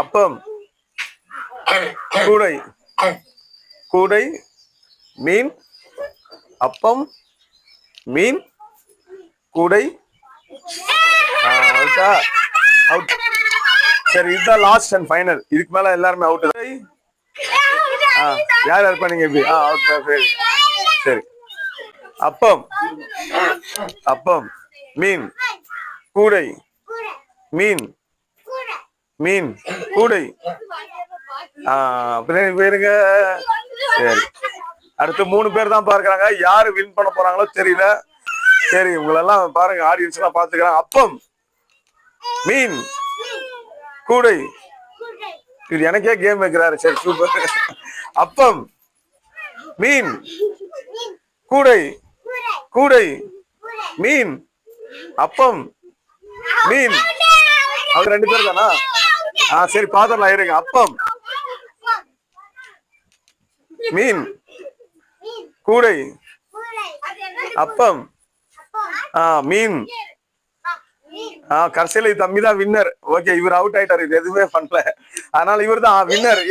அப்பம் கூடை கூடை மீன் அப்பம் மீன் கூடை அவுட்டா அவுட். சரி இதுதான் லாஸ்ட் அண்ட் ஃபைனல். இதுக்கு மேல எல்லாருமே அவுட். யார் யார் பண்ணீங்க எப்படி? அவுட். சரி அப்பம் அப்பம் மீன் கூடை மீன் மீன் கூடை. பேருங்க. சரி அடுத்து 3 பேர் தான் பார்க்கறாங்க. யாரு வின் பண்ண போறாங்களோ தெரியல. சரி உங்களெல்லாம் பாருங்க, ஆடியன்ஸ் எல்லாம் பாத்துக்கிறாங்க. அப்பம் மீன் கூடை. இது எனக்கே கேம் வைக்கிறாரு. சரி சூப்பர். அப்பம் மீன் கூடை கூடை மீன் அப்பம் மீன். அவங்க 2 பேர் தானா? சரி பாத்திரலாம் இருங்க. அப்பம் மீன் கூடை அப்பம் மீன். கடைசியில தம்பி தான் வின்னர். ஓகே இவர் அவுட் ஆயிட்டாரு. இது எதுவுமே பண்ணல, அதனால இவர் தான் வின்னர்.